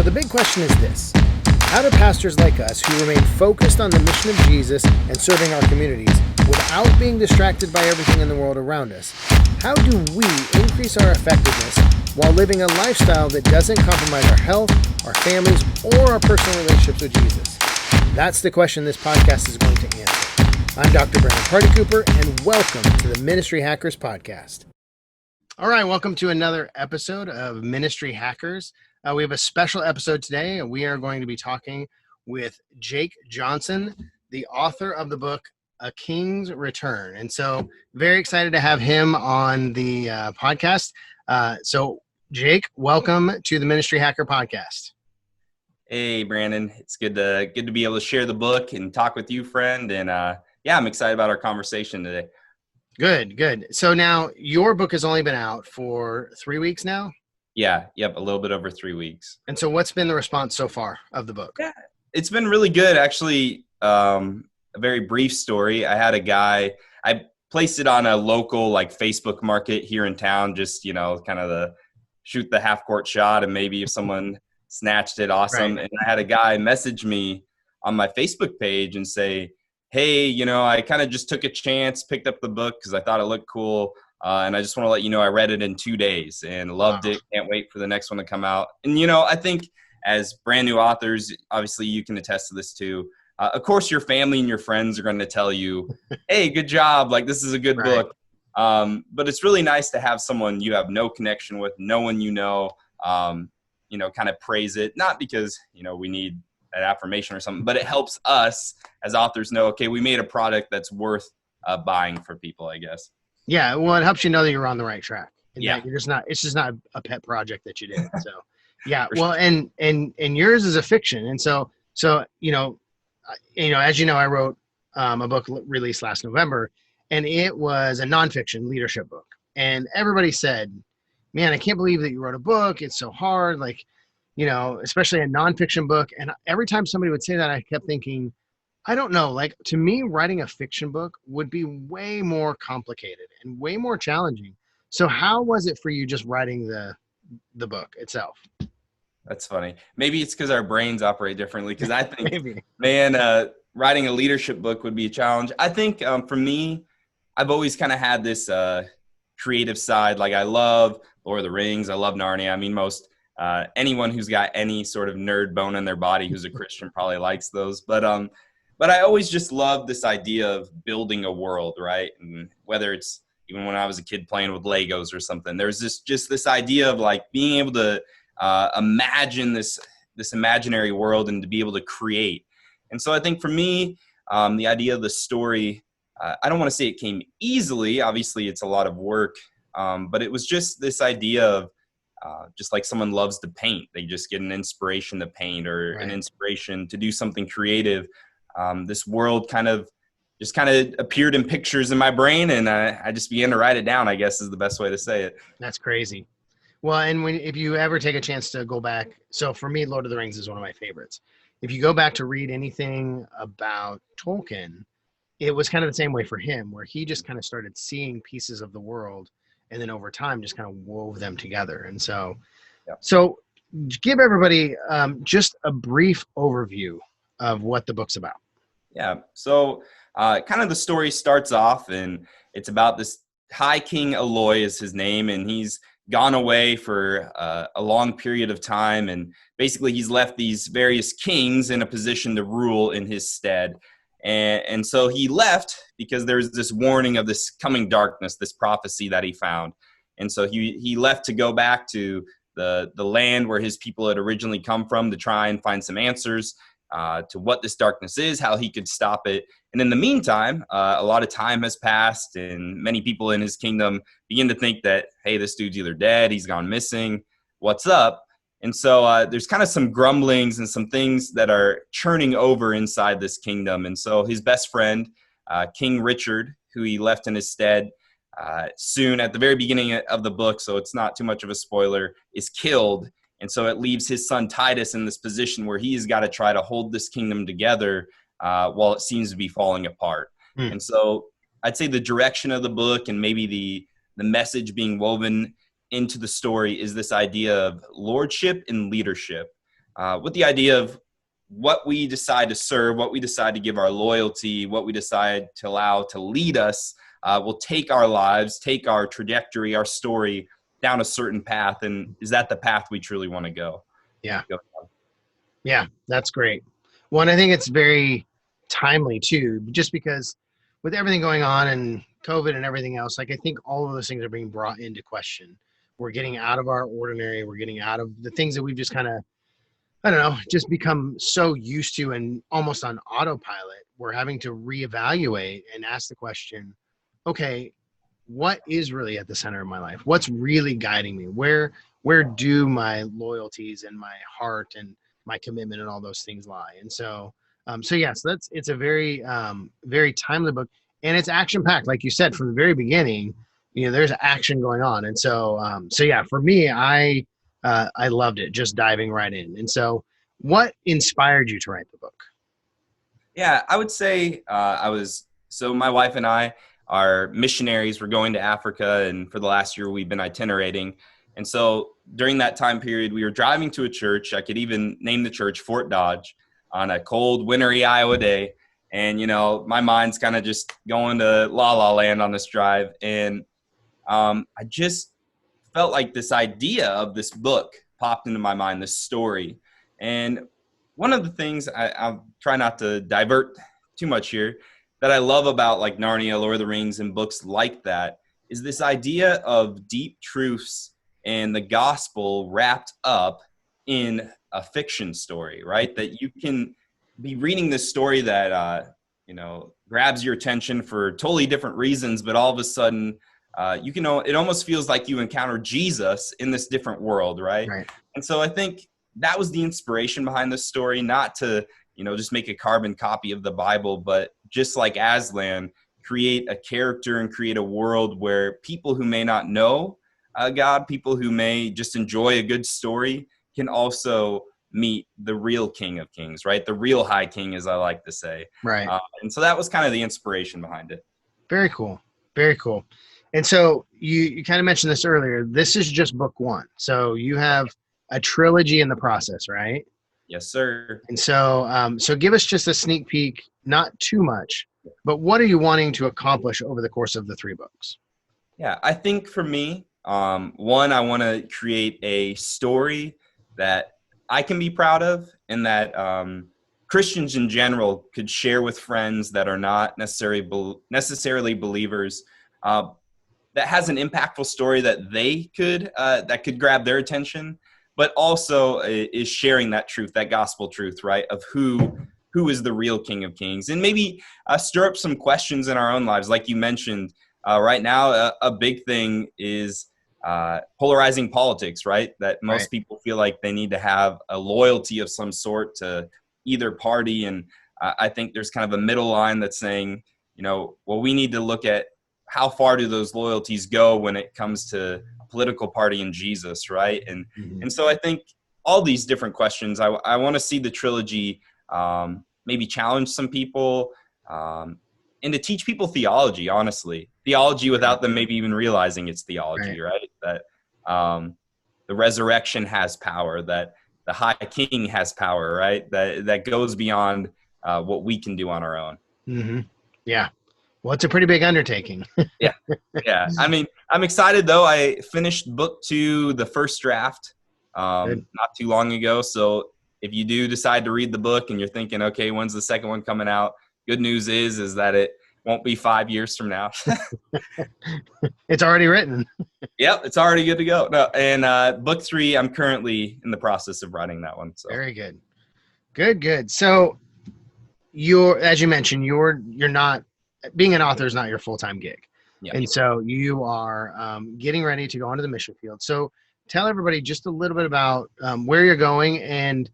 the big question is this: how do pastors like us who remain focused on the mission of Jesus and serving our communities without being distracted by everything in the world around us, how do we increase our effectiveness while living a lifestyle that doesn't compromise our health, our families, or our personal relationships with Jesus? That's the question this podcast is going to answer. I'm Dr. Brandon Party Cooper, and welcome to the Ministry Hackers Podcast. All right, welcome to another episode of Ministry Hackers. We have a special episode today, and we are going to be talking with Jake Johnson, the author of the book, A King's Return. And so very excited to have him on the podcast. So Jake, welcome to the Ministry Hacker Podcast. Hey, Brandon. It's good to be able to share the book and talk with you, friend. And I'm excited about our conversation today. Good. So now your book has only been out for 3 weeks now? Yeah. Yep. A little bit over 3 weeks. And so what's been the response so far of the book? Yeah, it's been really good. Actually, a very brief story. I had a guy, I placed it on a local Facebook market here in town, just, kind of the shoot the half court shot. And maybe if someone snatched it, awesome. Right. And I had a guy message me on my Facebook page and say, hey, I kind of just took a chance, picked up the book because I thought it looked cool. And I just want to let you know I read it in 2 days and loved it. Can't wait for the next one to come out. And, I think as brand new authors, obviously you can attest to this too. Of course, your family and your friends are going to tell you, hey, good job. This is a good book. But it's really nice to have someone you have no connection with, no one kind of praise it. Not because, we need an affirmation or something, but it helps us as authors know, okay, we made a product that's worth buying for people, I guess. Yeah, well, it helps you know that you're on the right track. And yeah, that it's just not a pet project that you did. So, yeah. Well, sure. and yours is a fiction, and so as you know, I wrote a book released last November, and it was a nonfiction leadership book, and everybody said, "Man, I can't believe that you wrote a book. It's so hard, especially a nonfiction book." And every time somebody would say that, I kept thinking, I don't know, to me, writing a fiction book would be way more complicated and way more challenging. So how was it for you just writing the book itself? That's funny. Maybe it's because our brains operate differently, because I think, Maybe. Writing a leadership book would be a challenge. I think for me, I've always kind of had this creative side. I love Lord of the Rings. I love Narnia. I mean, most anyone who's got any sort of nerd bone in their body who's a Christian probably likes those. But I always just loved this idea of building a world, right? And whether it's even when I was a kid playing with Legos or something, there's this idea of being able to imagine this imaginary world and to be able to create. And so I think for me, the idea of the story, I don't want to say it came easily. Obviously, it's a lot of work, but it was just this idea of just like someone loves to paint. They just get an inspiration to paint or an inspiration to do something creative. This world kind of appeared in pictures in my brain, and I just began to write it down, I guess is the best way to say it. That's crazy. Well, and if you ever take a chance to go back, so for me, Lord of the Rings is one of my favorites. If you go back to read anything about Tolkien, it was kind of the same way for him, where he just kind of started seeing pieces of the world, and then over time just kind of wove them together. And so, So give everybody just a brief overview of what the book's about. Yeah. So kind of the story starts off, and it's about this High King Eloy is his name, and he's gone away for a long period of time. And basically he's left these various kings in a position to rule in his stead. And so he left because there was this warning of this coming darkness, this prophecy that he found. And so he left to go back to the land where his people had originally come from to try and find some answers to what this darkness is, how he could stop it. And in the meantime, a lot of time has passed, and many people in his kingdom begin to think that, hey, this dude's either dead, he's gone missing, what's up? And so there's kind of some grumblings and some things that are churning over inside this kingdom. And so his best friend, King Richard, who he left in his stead, soon at the very beginning of the book, so it's not too much of a spoiler, is killed. And so it leaves his son Titus in this position where he's got to try to hold this kingdom together while it seems to be falling apart. And so I'd say the direction of the book and maybe the message being woven into the story is this idea of lordship and leadership. with the idea of what we decide to serve, what we decide to give our loyalty, what we decide to allow to lead us, will take our lives, take our trajectory, our story down a certain path. And is that the path we truly want to go? Yeah. Go. Yeah, that's great. Well, and I think it's very timely too, just because with everything going on and COVID and everything else, like I think all of those things are being brought into question. We're getting out of our ordinary. We're getting out of the things that we've just kind of, I don't know, just become so used to and almost on autopilot. We're having to reevaluate and ask the question, okay, what is really at the center of my life? What's really guiding me? Where do my loyalties and my heart and my commitment and all those things lie? And so yes, it's a very very timely book, and it's action packed, like you said from the very beginning. There's action going on, and so yeah, for me, I loved it, just diving right in. And so, what inspired you to write the book? Yeah, I would say so my wife and I are missionaries. We're going to Africa, and for the last year, we've been itinerating. And so during that time period, we were driving to a church. I could even name the church Fort Dodge on a cold, wintry Iowa day. And, my mind's kind of just going to La La Land on this drive. And I just felt like this idea of this book popped into my mind, this story. And one of the things I'll try not to divert too much here that I love about like Narnia, Lord of the Rings, and books like that is this idea of deep truths and the gospel wrapped up in a fiction story, right? That you can be reading this story that, grabs your attention for totally different reasons, but all of a sudden, it almost feels like you encounter Jesus in this different world, right? Right. And so I think that was the inspiration behind this story, not to, just make a carbon copy of the Bible, but just like Aslan, create a character and create a world where people who may not know God, people who may just enjoy a good story, can also meet the real King of Kings, right? The real High King, as I like to say. Right. And so that was kind of the inspiration behind it. Very cool. Very cool. And so you kind of mentioned this earlier. This is just book one. So you have a trilogy in the process, right? Yes, sir. And so give us just a sneak peek, not too much, but what are you wanting to accomplish over the course of the 3 books? Yeah, I think for me, one, I want to create a story that I can be proud of, and that Christians in general could share with friends that are not necessarily believers, that has an impactful story that they that could grab their attention, but also is sharing that truth, that gospel truth, right, of who is the real King of Kings, and maybe stir up some questions in our own lives. Like you mentioned, right now, a big thing is polarizing politics, right? That most people feel like they need to have a loyalty of some sort to either party. And I think there's kind of a middle line that's saying, well, we need to look at how far do those loyalties go when it comes to a political party and Jesus, right? And so I think all these different questions, I want to see the trilogy maybe challenge some people, and to teach people theology, honestly. Theology without them maybe even realizing it's theology, right? That the resurrection has power, that the High King has power, right? That goes beyond what we can do on our own. Mm-hmm. Yeah. Well, it's a pretty big undertaking. Yeah. I mean, I'm excited, though. I finished book 2, the first draft, not too long ago. So if you do decide to read the book and you're thinking, okay, when's the second one coming out? Good news is that it won't be 5 years from now. It's already written. Yep, it's already good to go. No, and book 3, I'm currently in the process of writing that one. So. Very good. Good. So as you mentioned, you're not, being an author is not your full-time gig. Yep. And so you are getting ready to go onto the mission field. So tell everybody just a little bit about where you're going and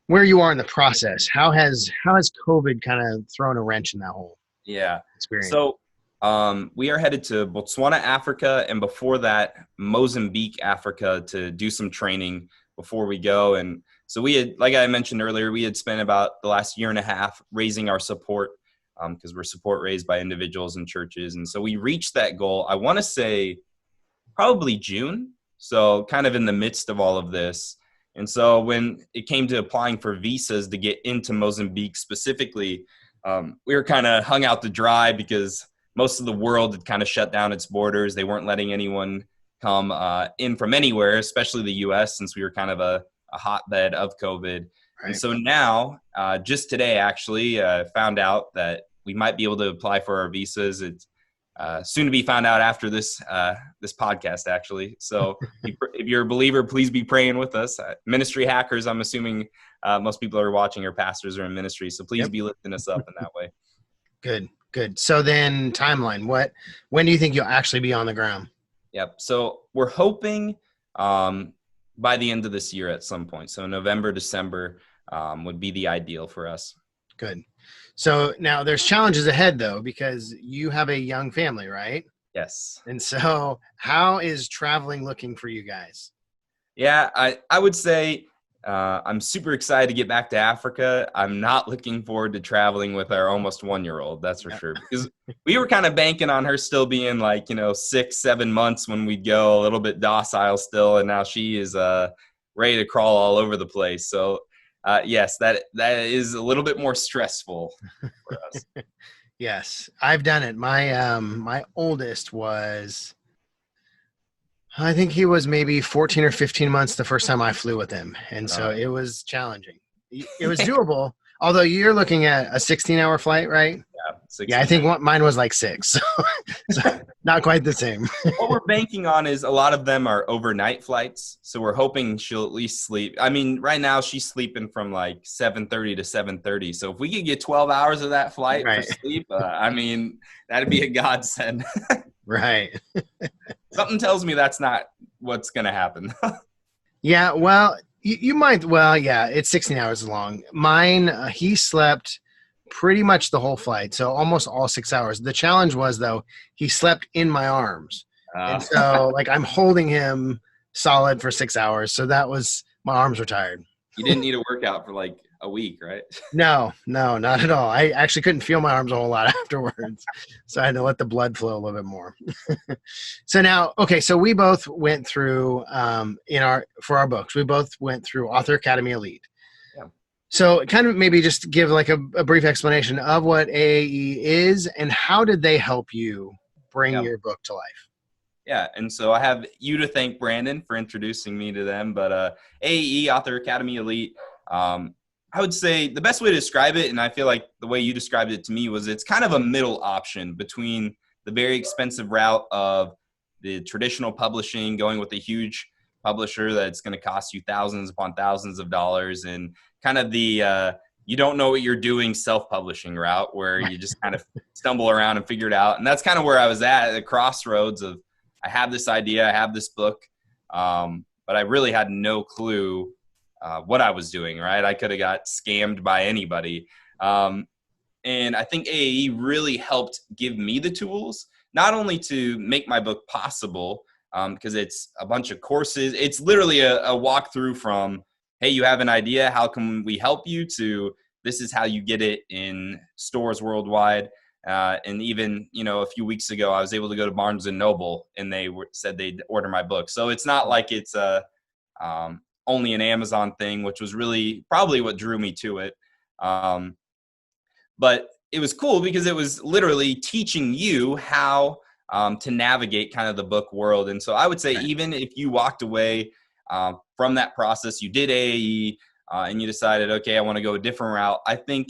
where you are in the process. How has COVID kind of thrown a wrench in that whole experience? So we are headed to Botswana, Africa, and before that, Mozambique, Africa, to do some training before we go. And so we had, like I mentioned earlier, we had spent about the last year and a half raising our support, because we're support raised by individuals and churches. And so we reached that goal, I want to say probably June. So kind of in the midst of all of this. And so when it came to applying for visas to get into Mozambique specifically, we were kind of hung out to dry because most of the world had kind of shut down its borders. They weren't letting anyone come in from anywhere, especially the U.S., since we were kind of a hotbed of COVID. Right. And so now, just today, actually, found out that we might be able to apply for our visas. It's soon to be found out after this podcast, actually. So if you're a believer, please be praying with us. Ministry hackers, I'm assuming most people are watching are pastors or in ministry. So please be lifting us up in that way. Good. So then timeline, when do you think you'll actually be on the ground? Yep. So we're hoping by the end of this year at some point. So November, December would be the ideal for us. Good. So now there's challenges ahead though, because you have a young family, right? Yes. And so how is traveling looking for you guys? Yeah, I would say I'm super excited to get back to Africa. I'm not looking forward to traveling with our almost 1-year-old, that's for sure. Because we were kind of banking on her still being 6-7 months when we'd go, a little bit docile still. And now she is ready to crawl all over the place. So yes, that is a little bit more stressful for us. Yes, I've done it. My oldest was, I think he was maybe 14 or 15 months the first time I flew with him. And so it was challenging. It was doable. Although you're looking at a 16-hour flight, right? Yeah, I think mine was like 6. So not quite the same. What we're banking on is a lot of them are overnight flights. So we're hoping she'll at least sleep. I mean, right now she's sleeping from 7:30 to 7:30. So if we could get 12 hours of that flight for sleep, I mean, that'd be a godsend. Right. Something tells me that's not what's going to happen. Yeah, well, you might. Well, yeah, it's 16 hours long. Mine, he slept pretty much the whole flight, so almost all 6 hours. The challenge was, though, he slept in my arms. And so, I'm holding him solid for 6 hours. So that was, my arms were tired. You didn't need a workout for a week, right? No, not at all. I actually couldn't feel my arms a whole lot afterwards. So I had to let the blood flow a little bit more. So now, okay, so we both went through, for our books, we both went through Author Academy Elite. Yeah. So kind of maybe just give a brief explanation of what AAE is and how did they help you bring your book to life? Yeah, and so I have you to thank, Brandon, for introducing me to them. But AAE, Author Academy Elite, I would say the best way to describe it, and I feel like the way you described it to me, was it's kind of a middle option between the very expensive route of the traditional publishing, going with a huge publisher that's going to cost you thousands upon thousands of dollars, and kind of the you don't know what you're doing self-publishing route where you just kind of stumble around and figure it out. And that's kind of where I was at the crossroads of, I have this idea, I have this book, but I really had no clue what I was doing, right? I could have got scammed by anybody. And I think AAE really helped give me the tools, not only to make my book possible, because it's a bunch of courses. It's literally a walkthrough from, hey, you have an idea, how can we help you, to this is how you get it in stores worldwide. And even, a few weeks ago, I was able to go to Barnes & Noble and they said they'd order my book. So it's not like it's only an Amazon thing, which was really probably what drew me to it. But it was cool because it was literally teaching you how to navigate kind of the book world. And so I would say, even if you walked away from that process, you did AAE and you decided, okay, I want to go a different route, I think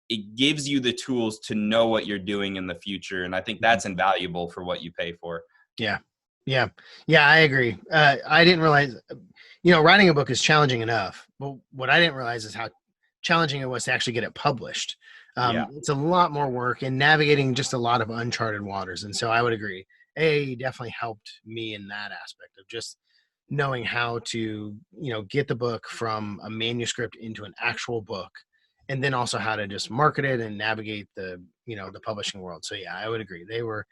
it gives you the tools to know what you're doing in the future. And I think that's invaluable for what you pay for. Yeah, I agree. I didn't realize, writing a book is challenging enough, but what I didn't realize is how challenging it was to actually get it published. It's a lot more work and navigating just a lot of uncharted waters. And so I would agree. AAE definitely helped me in that aspect of just knowing how to, get the book from a manuscript into an actual book, and then also how to just market it and navigate the publishing world. So yeah, I would agree. They were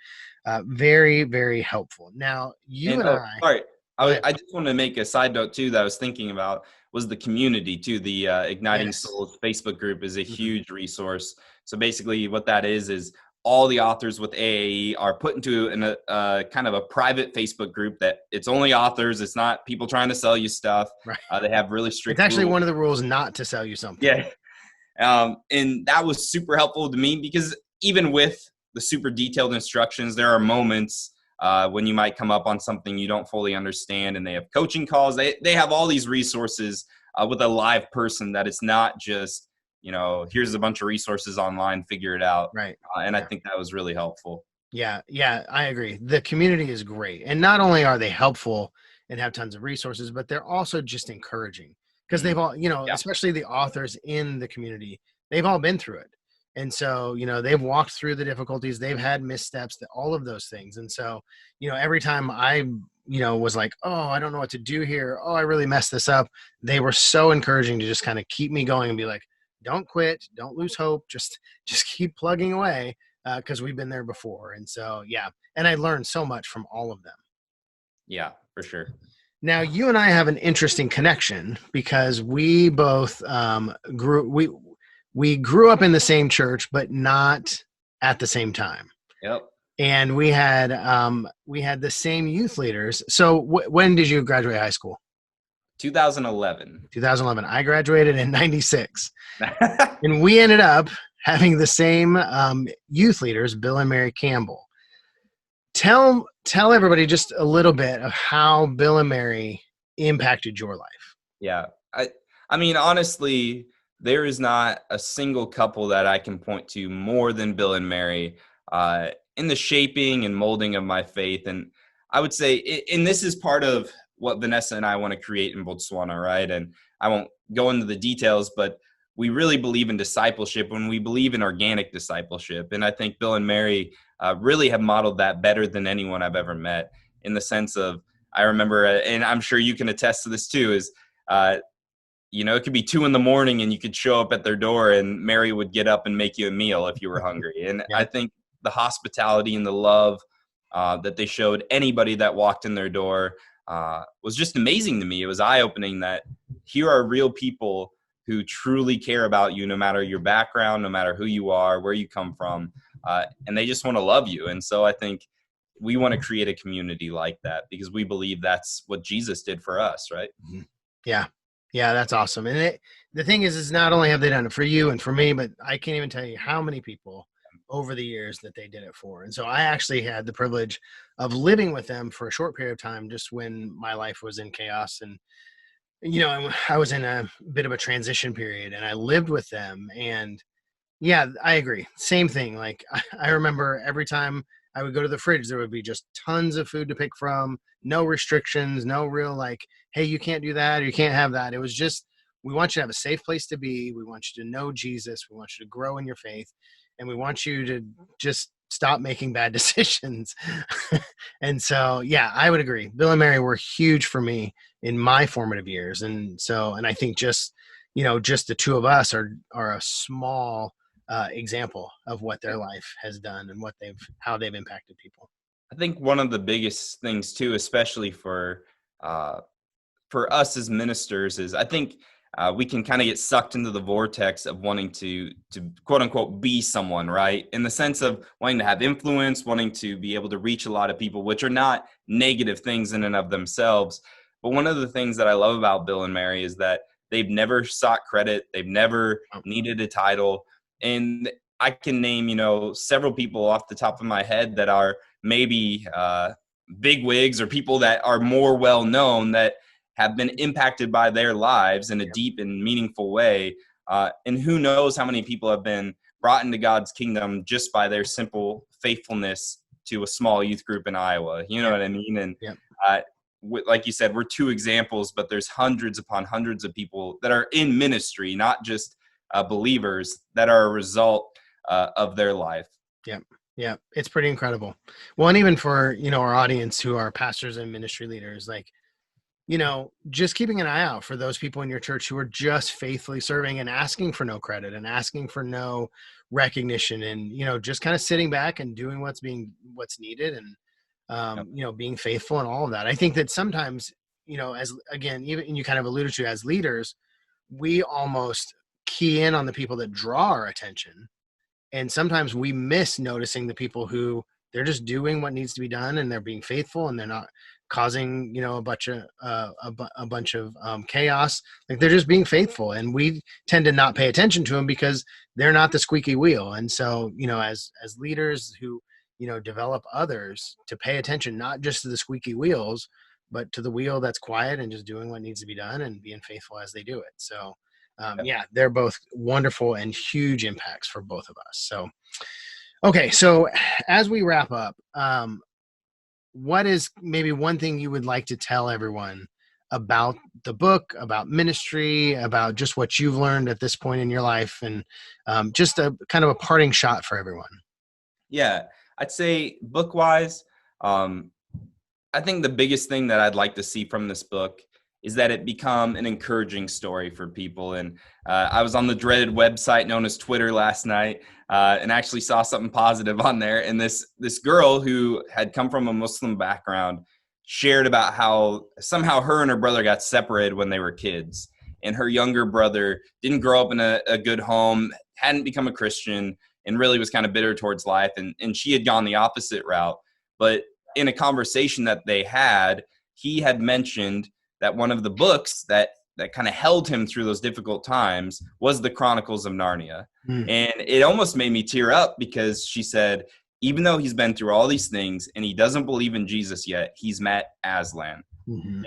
very, very helpful. Now I just want to make a side note too that I was thinking about was the community too. The Igniting Souls Facebook group is a huge resource. So basically what that is all the authors with AAE are put into a kind of a private Facebook group that it's only authors. It's not people trying to sell you stuff. Right. They have really It's strict actually rules. one of the rules not to sell you something. Yeah. And that was super helpful to me because even with the super detailed instructions, there are moments when you might come up on something you don't fully understand, and they have coaching calls. They have all these resources with a live person, that it's not just, here's a bunch of resources online, figure it out. Right. And I think that was really helpful. Yeah, I agree. The community is great. And not only are they helpful and have tons of resources, but they're also just encouraging because they've all, Yeah. especially the authors in the community, they've all been through it. And so, they've walked through the difficulties, they've had missteps, all of those things. And so, every time I, was like, oh, I don't know what to do here. Oh, I really messed this up. They were so encouraging to just kind of keep me going and be like, don't quit, don't lose hope, just keep plugging away. Because we've been there before. And so, yeah. And I learned so much from all of them. Yeah, for sure. Now, you and I have an interesting connection because we both we grew up in the same church, but not at the same time. Yep. And we had the same youth leaders. So when did you graduate high school? 2011. 2011. I graduated in 96. And we ended up having the same youth leaders, Bill and Mary Campbell. Tell everybody just a little bit of how Bill and Mary impacted your life. Yeah. I mean, honestly, there is not a single couple that I can point to more than Bill and Mary in the shaping and molding of my faith. And I would say, and this is part of what Vanessa and I want to create in Botswana, right? And I won't go into the details, but we really believe in discipleship when we believe in organic discipleship. And I think Bill and Mary really have modeled that better than anyone I've ever met, in the sense of, I remember, and I'm sure you can attest to this too, is, it could be 2 a.m. and you could show up at their door and Mary would get up and make you a meal if you were hungry. And Yeah. I think the hospitality and the love that they showed anybody that walked in their door was just amazing to me. It was eye-opening that here are real people who truly care about you, no matter your background, no matter who you are, where you come from, and they just want to love you. And so I think we want to create a community like that because we believe that's what Jesus did for us, right? Yeah, that's awesome. And the thing is not only have they done it for you and for me, but I can't even tell you how many people over the years that they did it for. And so I actually had the privilege of living with them for a short period of time, just when my life was in chaos. And I was in a bit of a transition period, and I lived with them. And yeah, I agree. Same thing. Like I remember every time I would go to the fridge, there would be just tons of food to pick from, no restrictions, no real like, hey, you can't do that or you can't have that. It was just, we want you to have a safe place to be. We want you to know Jesus. We want you to grow in your faith. And we want you to just stop making bad decisions. And so, yeah, I would agree. Bill and Mary were huge for me in my formative years. And so, and I think just the two of us are a small example of what their life has done and how they've impacted people. I think one of the biggest things too, especially for us as ministers, is I think we can kind of get sucked into the vortex of wanting to quote unquote be someone, right? In the sense of wanting to have influence, wanting to be able to reach a lot of people, which are not negative things in and of themselves. But one of the things that I love about Bill and Mary is that they've never sought credit. They've never needed a title. And I can name, several people off the top of my head that are maybe big wigs or people that are more well known that have been impacted by their lives in a deep and meaningful way. And who knows how many people have been brought into God's kingdom just by their simple faithfulness to a small youth group in Iowa. You know what I mean? And like you said, we're two examples, but there's hundreds upon hundreds of people that are in ministry, not just believers, that are a result of their life. Yeah. It's pretty incredible. Well, and even for, our audience who are pastors and ministry leaders, like, just keeping an eye out for those people in your church who are just faithfully serving and asking for no credit and asking for no recognition, and, just kind of sitting back and doing what's needed, and, being faithful and all of that. I think that sometimes, as again, even you kind of alluded to, as leaders, we almost key in on the people that draw our attention And sometimes we miss noticing the people who they're just doing what needs to be done, and they're being faithful, and they're not causing, a bunch of chaos. Like, they're just being faithful, and we tend to not pay attention to them because they're not the squeaky wheel. And so, as leaders who, develop others to pay attention, not just to the squeaky wheels, but to the wheel that's quiet and just doing what needs to be done and being faithful as they do it. So, they're both wonderful and huge impacts for both of us. So, okay. So as we wrap up, what is maybe one thing you would like to tell everyone about the book, about ministry, about just what you've learned at this point in your life, and just a kind of a parting shot for everyone? Yeah, I'd say book-wise, I think the biggest thing that I'd like to see from this book is that it become an encouraging story for people. And I was on the dreaded website known as Twitter last night, and actually saw something positive on there. And this girl who had come from a Muslim background shared about how somehow her and her brother got separated when they were kids. And her younger brother didn't grow up in a good home, hadn't become a Christian, and really was kind of bitter towards life. And she had gone the opposite route. But in a conversation that they had, he had mentioned that one of the books that kind of held him through those difficult times was the Chronicles of Narnia. And it almost made me tear up, because she said, even though he's been through all these things and he doesn't believe in Jesus yet, he's met Aslan.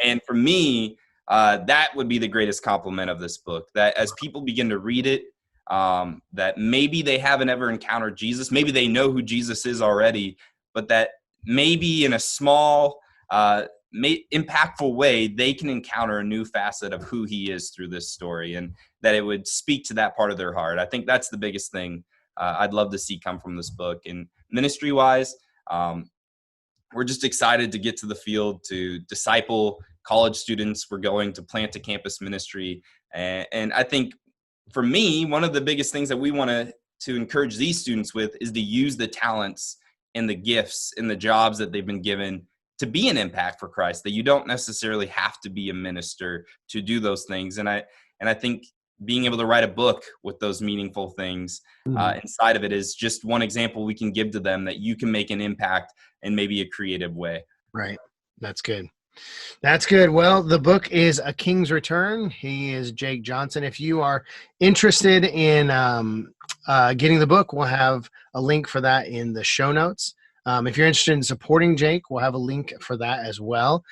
And for me, that would be the greatest compliment of this book, that as people begin to read it, that maybe they haven't ever encountered Jesus, maybe they know who Jesus is already, but that maybe in a small, impactful way, they can encounter a new facet of who he is through this story, and that it would speak to that part of their heart. I think that's the biggest thing I'd love to see come from this book. And ministry-wise, we're just excited to get to the field to disciple college students. We're going to plant a campus ministry. And I think for me, one of the biggest things that we want to encourage these students with is to use the talents and the gifts and the jobs that they've been given to be an impact for Christ, that you don't necessarily have to be a minister to do those things. And I think being able to write a book with those meaningful things inside of it is just one example we can give to them, that you can make an impact in maybe a creative way. Right. That's good. That's good. Well, the book is A King's Return. He is Jake Johnson. If you are interested in getting the book, we'll have a link for that in the show notes. If you're interested in supporting Jake, we'll have a link for that as well.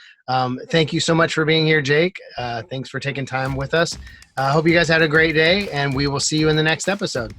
Thank you so much for being here, Jake. Thanks for taking time with us. I hope you guys had a great day, and we will see you in the next episode.